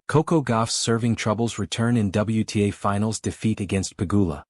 Coco Gauff's serving troubles return in WTA Finals defeat against Pegula.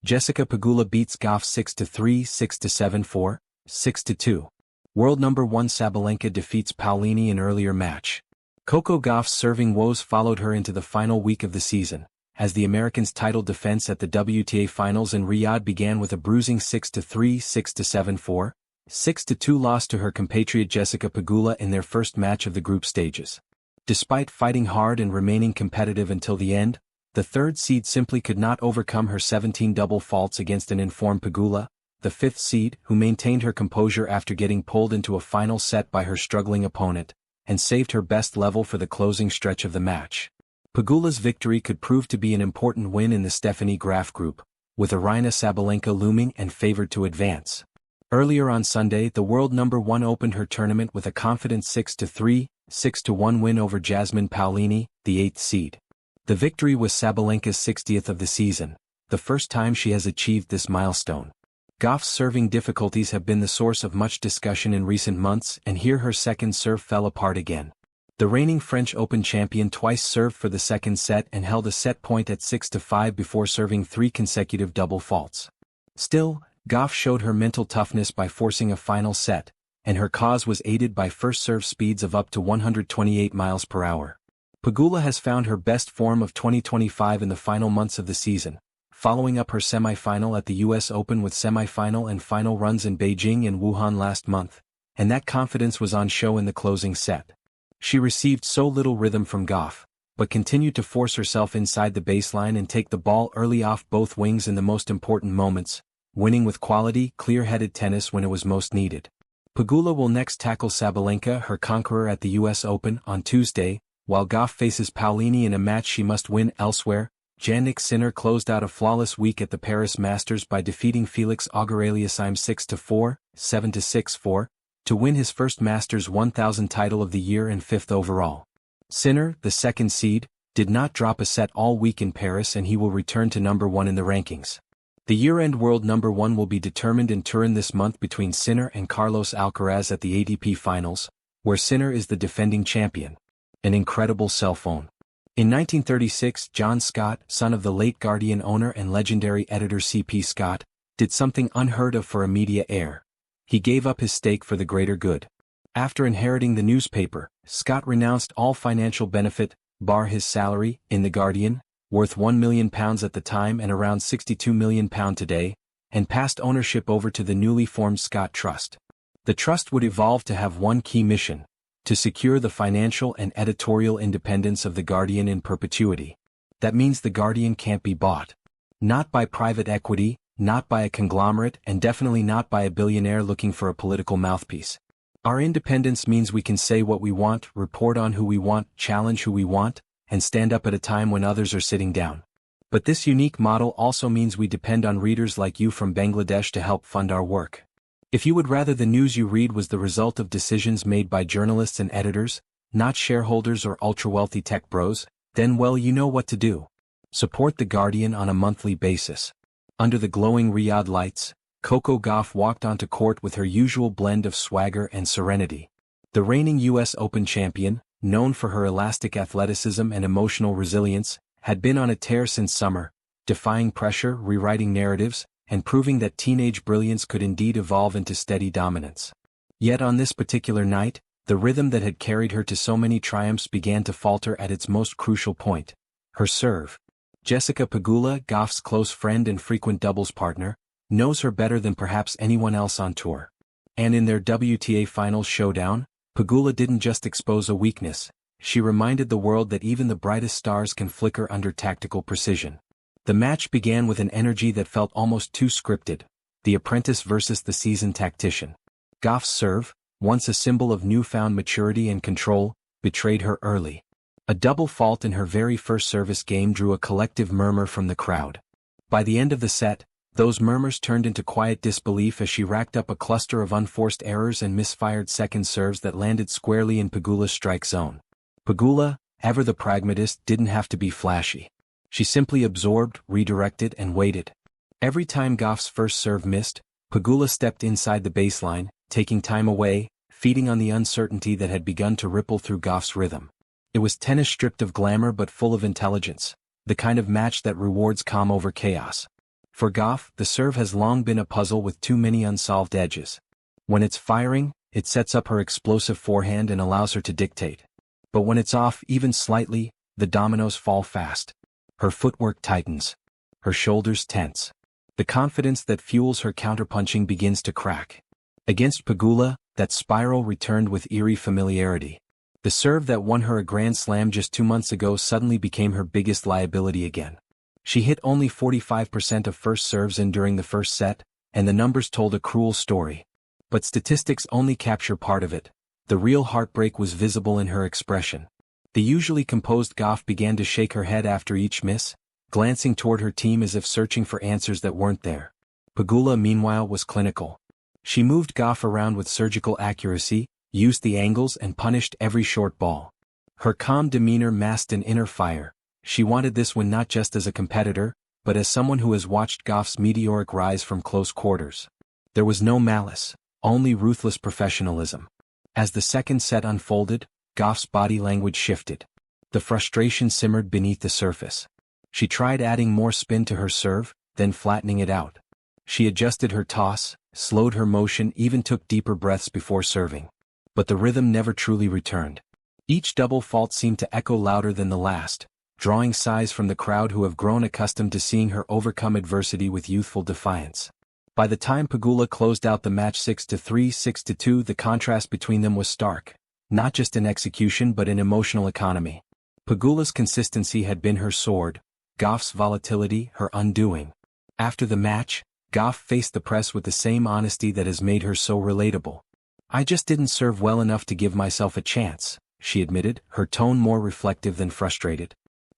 Jessica Pegula beats Gauff 6-3, 6-7, 4, 6-2. World number 1 Sabalenka defeats Paolini in earlier match. Coco Gauff's serving woes followed her into the final week of the season, as the Americans' title defense at the WTA Finals in Riyadh began with a bruising 6-3, 6-7, 4, 6-2 loss to her compatriot Jessica Pegula in their first match of the group stages. Despite fighting hard and remaining competitive until the end, the third seed simply could not overcome her 17 double faults against an informed Pegula, the fifth seed, who maintained her composure after getting pulled into a final set by her struggling opponent, and saved her best level for the closing stretch of the match. Pegula's victory could prove to be an important win in the Stephanie Graf group, with Aryna Sabalenka looming and favored to advance. Earlier on Sunday, the world number 1 opened her tournament with a confident 6-3, 6-1 win over Jasmine Paolini, the 8th seed. The victory was Sabalenka's 60th of the season, the first time she has achieved this milestone. Gauff's serving difficulties have been the source of much discussion in recent months, and here her second serve fell apart again. The reigning French Open champion twice served for the second set and held a set point at 6-5 before serving 3 consecutive double faults. Still, Gauff showed her mental toughness by forcing a final set, and her cause was aided by first serve speeds of up to 128 miles per hour. Pegula has found her best form of 2025 in the final months of the season, following up her semi-final at the US Open with semi-final and final runs in Beijing and Wuhan last month, and that confidence was on show in the closing set. She received so little rhythm from Gauff, but continued to force herself inside the baseline and take the ball early off both wings in the most important moments, winning with quality, clear-headed tennis when it was most needed. Pegula will next tackle Sabalenka, her conqueror at the US Open, on Tuesday, while Gauff faces Paolini in a match she must win elsewhere. Jannik Sinner closed out a flawless week at the Paris Masters by defeating Felix Auger-Aliassime 6-4, 7-6, 4, to win his first Masters 1000 title of the year and 5th overall. Sinner, the second seed, did not drop a set all week in Paris, and he will return to number 1 in the rankings. The year-end world number 1 will be determined in Turin this month between Sinner and Carlos Alcaraz at the ATP Finals, where Sinner is the defending champion. An incredible cell phone. In 1936, John Scott, son of the late Guardian owner and legendary editor C.P. Scott, did something unheard of for a media heir. He gave up his stake for the greater good. After inheriting the newspaper, Scott renounced all financial benefit, bar his salary, in the Guardian, worth £1 million at the time and around £62 million today, and passed ownership over to the newly formed Scott Trust. The trust would evolve to have one key mission: to secure the financial and editorial independence of the Guardian in perpetuity. That means the Guardian can't be bought. Not by private equity, not by a conglomerate, and definitely not by a billionaire looking for a political mouthpiece. Our independence means we can say what we want, report on who we want, challenge who we want, and stand up at a time when others are sitting down. But this unique model also means we depend on readers like you from Bangladesh to help fund our work. If you would rather the news you read was the result of decisions made by journalists and editors, not shareholders or ultra-wealthy tech bros, then well, you know what to do. Support The Guardian on a monthly basis. Under the glowing Riyadh lights, Coco Gauff walked onto court with her usual blend of swagger and serenity. The reigning US Open champion, known for her elastic athleticism and emotional resilience, had been on a tear since summer, defying pressure, rewriting narratives, and proving that teenage brilliance could indeed evolve into steady dominance. Yet on this particular night, the rhythm that had carried her to so many triumphs began to falter at its most crucial point: her serve. Jessica Pegula, Gauff's close friend and frequent doubles partner, knows her better than perhaps anyone else on tour. And in their WTA Finals showdown, Pegula didn't just expose a weakness, she reminded the world that even the brightest stars can flicker under tactical precision. The match began with an energy that felt almost too scripted: the apprentice versus the seasoned tactician. Gauff's serve, once a symbol of newfound maturity and control, betrayed her early. A double fault in her very first service game drew a collective murmur from the crowd. By the end of the set, those murmurs turned into quiet disbelief as she racked up a cluster of unforced errors and misfired second serves that landed squarely in Pegula's strike zone. Pegula, ever the pragmatist, didn't have to be flashy. She simply absorbed, redirected, and waited. Every time Gauff's first serve missed, Pegula stepped inside the baseline, taking time away, feeding on the uncertainty that had begun to ripple through Gauff's rhythm. It was tennis stripped of glamour but full of intelligence, the kind of match that rewards calm over chaos. For Gauff, the serve has long been a puzzle with too many unsolved edges. When it's firing, it sets up her explosive forehand and allows her to dictate. But when it's off even slightly, the dominoes fall fast. Her footwork tightens. Her shoulders tense. The confidence that fuels her counterpunching begins to crack. Against Pegula, that spiral returned with eerie familiarity. The serve that won her a Grand Slam just 2 months ago suddenly became her biggest liability again. She hit only 45% of first serves in during the first set, and the numbers told a cruel story. But statistics only capture part of it. The real heartbreak was visible in her expression. The usually composed Gauff began to shake her head after each miss, glancing toward her team as if searching for answers that weren't there. Pegula, meanwhile, was clinical. She moved Gauff around with surgical accuracy, used the angles and punished every short ball. Her calm demeanor masked an inner fire. She wanted this win not just as a competitor, but as someone who has watched Gauff's meteoric rise from close quarters. There was no malice, only ruthless professionalism. As the second set unfolded, Gauff's body language shifted. The frustration simmered beneath the surface. She tried adding more spin to her serve, then flattening it out. She adjusted her toss, slowed her motion, even took deeper breaths before serving. But the rhythm never truly returned. Each double fault seemed to echo louder than the last, drawing sighs from the crowd who have grown accustomed to seeing her overcome adversity with youthful defiance. By the time Pegula closed out the match 6-3, 6-2, the contrast between them was stark, not just in execution but in emotional economy. Pegula's consistency had been her sword, Gauff's volatility her undoing. After the match, Gauff faced the press with the same honesty that has made her so relatable. "I just didn't serve well enough to give myself a chance," she admitted, her tone more reflective than frustrated.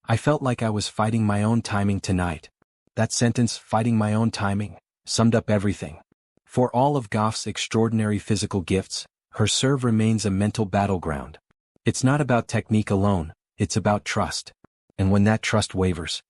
"I felt like I was fighting my own timing tonight." That sentence, "fighting my own timing," summed up everything. For all of Gauff's extraordinary physical gifts, her serve remains a mental battleground. It's not about technique alone, it's about trust. And when that trust wavers,